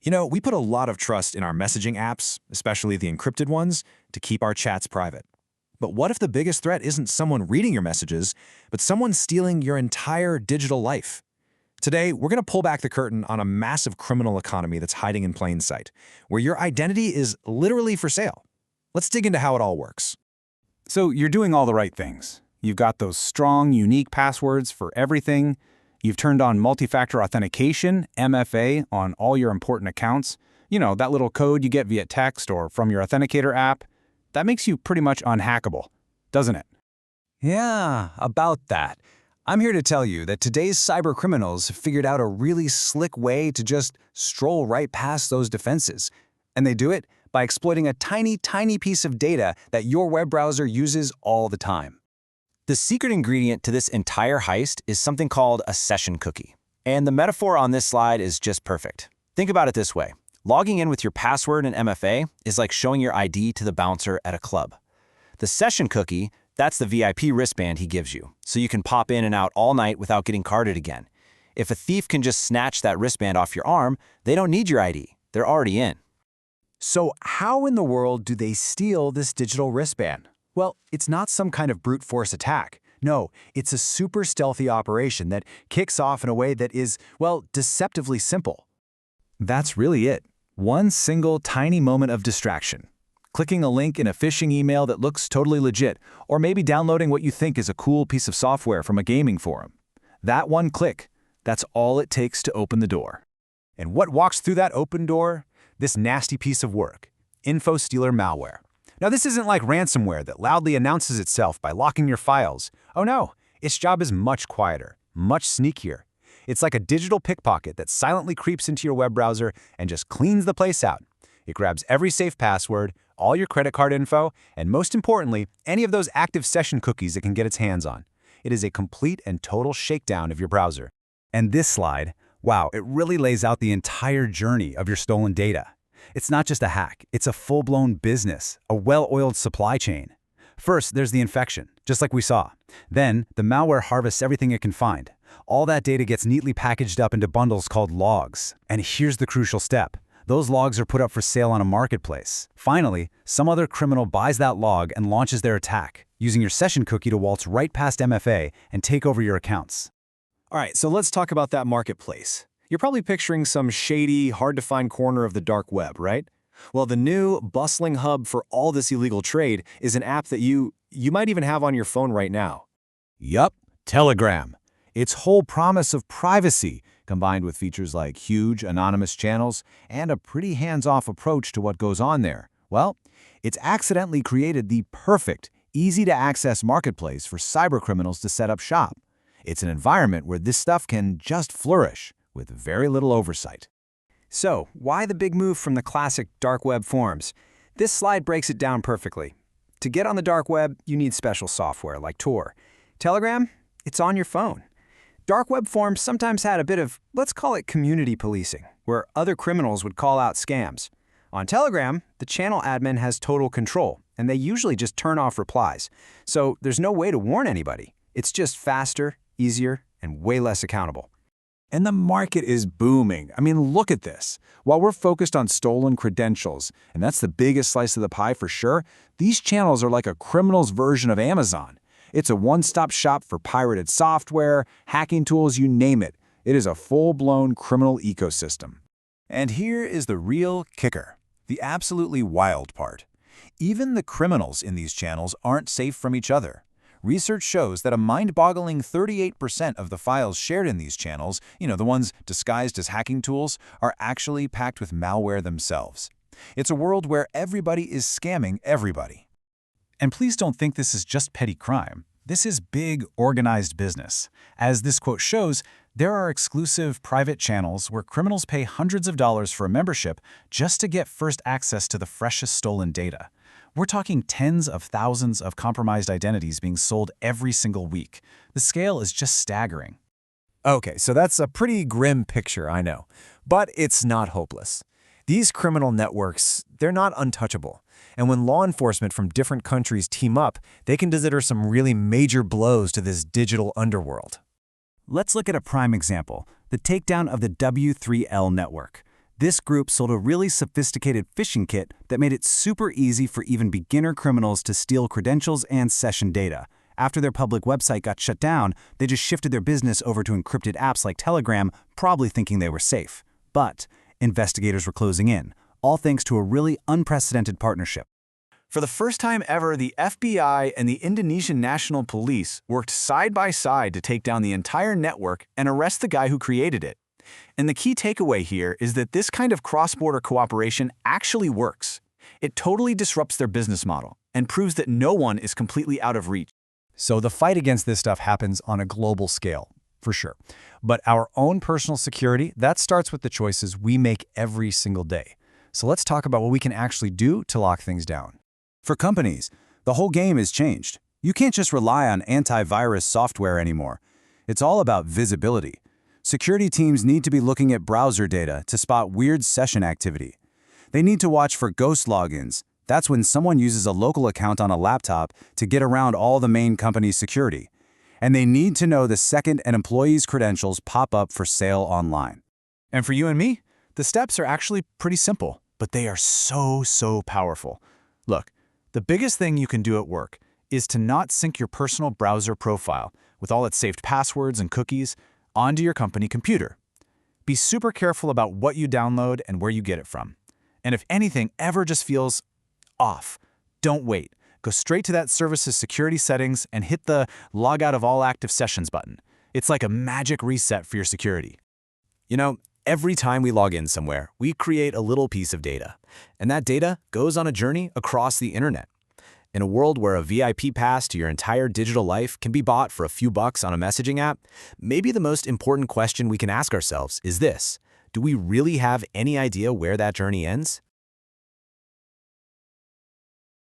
You know, we put a lot of trust in our messaging apps, especially the encrypted ones, to keep our chats private. But what if the biggest threat isn't someone reading your messages, but someone stealing your entire digital life? Today, we're going to pull back the curtain on a massive criminal economy that's hiding in plain sight, where your identity is literally for sale. Let's dig into how it all works. So you're doing all the right things. You've got those strong, unique passwords for everything. You've turned on multi-factor authentication, MFA, on all your important accounts. You know, that little code you get via text or from your authenticator app. That makes you pretty much unhackable, doesn't it? Yeah, about that. I'm here to tell you that today's cybercriminals have figured out a really slick way to just stroll right past those defenses. And they do it by exploiting a tiny, tiny piece of data that your web browser uses all the time. The secret ingredient to this entire heist is something called a session cookie. And the metaphor on this slide is just perfect. Think about it this way. Logging in with your password and MFA is like showing your ID to the bouncer at a club. The session cookie, that's the VIP wristband he gives you, so you can pop in and out all night without getting carded again. If a thief can just snatch that wristband off your arm, they don't need your ID. They're already in. So how in the world do they steal this digital wristband? Well, it's not some kind of brute force attack. No, it's a super stealthy operation that kicks off in a way that is, well, deceptively simple. That's really it. One single tiny moment of distraction. Clicking a link in a phishing email that looks totally legit, or maybe downloading what you think is a cool piece of software from a gaming forum. That one click, that's all it takes to open the door. And what walks through that open door? This nasty piece of work, infostealer malware. Now, this isn't like ransomware that loudly announces itself by locking your files. Oh no, its job is much quieter, much sneakier. It's like a digital pickpocket that silently creeps into your web browser and just cleans the place out. It grabs every safe password, all your credit card info, and most importantly, any of those active session cookies it can get its hands on. It is a complete and total shakedown of your browser. And this slide, wow, it really lays out the entire journey of your stolen data. It's not just a hack, it's a full-blown business, a well-oiled supply chain. First, there's the infection, just like we saw. Then, the malware harvests everything it can find. All that data gets neatly packaged up into bundles called logs. And here's the crucial step. Those logs are put up for sale on a marketplace. Finally, some other criminal buys that log and launches their attack, using your session cookie to waltz right past MFA and take over your accounts. All right, so let's talk about that marketplace. You're probably picturing some shady, hard-to-find corner of the dark web, right? Well, the new, bustling hub for all this illegal trade is an app that you might even have on your phone right now. Yup, Telegram. Its whole promise of privacy, combined with features like huge, anonymous channels and a pretty hands-off approach to what goes on there. Well, it's accidentally created the perfect, easy-to-access marketplace for cybercriminals to set up shop. It's an environment where this stuff can just flourish, with very little oversight. So, why the big move from the classic dark web forums? This slide breaks it down perfectly. To get on the dark web, you need special software like Tor. Telegram? It's on your phone. Dark web forums sometimes had a bit of, let's call it community policing, where other criminals would call out scams. On Telegram, the channel admin has total control, and they usually just turn off replies. So there's no way to warn anybody. It's just faster, easier, and way less accountable. And the market is booming. I mean, look at this. While we're focused on stolen credentials, and that's the biggest slice of the pie for sure, these channels are like a criminal's version of Amazon. It's a one-stop shop for pirated software, hacking tools, you name it. It is a full-blown criminal ecosystem. And here is the real kicker, the absolutely wild part. Even the criminals in these channels aren't safe from each other. Research shows that a mind-boggling 38% of the files shared in these channels, the ones disguised as hacking tools, are actually packed with malware themselves. It's a world where everybody is scamming everybody. And please don't think this is just petty crime. This is big, organized business. As this quote shows, there are exclusive private channels where criminals pay hundreds of dollars for a membership just to get first access to the freshest stolen data. We're talking tens of thousands of compromised identities being sold every single week. The scale is just staggering. Okay, so that's a pretty grim picture, I know. But it's not hopeless. These criminal networks, they're not untouchable. And when law enforcement from different countries team up, they can deliver some really major blows to this digital underworld. Let's look at a prime example, the takedown of the W3L network. This group sold a really sophisticated phishing kit that made it super easy for even beginner criminals to steal credentials and session data. After their public website got shut down, they just shifted their business over to encrypted apps like Telegram, probably thinking they were safe. But investigators were closing in, all thanks to a really unprecedented partnership. For the first time ever, the FBI and the Indonesian National Police worked side by side to take down the entire network and arrest the guy who created it. And the key takeaway here is that this kind of cross-border cooperation actually works. It totally disrupts their business model and proves that no one is completely out of reach. So the fight against this stuff happens on a global scale, for sure. But our own personal security, that starts with the choices we make every single day. So let's talk about what we can actually do to lock things down. For companies, the whole game has changed. You can't just rely on antivirus software anymore. It's all about visibility. Security teams need to be looking at browser data to spot weird session activity. They need to watch for ghost logins. That's when someone uses a local account on a laptop to get around all the main company's security. And they need to know the second an employee's credentials pop up for sale online. And for you and me, the steps are actually pretty simple, but they are so powerful. Look, the biggest thing you can do at work is to not sync your personal browser profile with all its saved passwords and cookies onto your company computer. Be super careful about what you download and where you get it from. And if anything ever just feels off, don't wait. Go straight to that service's security settings and hit the Log Out of All Active Sessions button. It's like a magic reset for your security. You know, every time we log in somewhere, we create a little piece of data. And that data goes on a journey across the internet. In a world where a VIP pass to your entire digital life can be bought for a few bucks on a messaging app, maybe the most important question we can ask ourselves is this: do we really have any idea where that journey ends?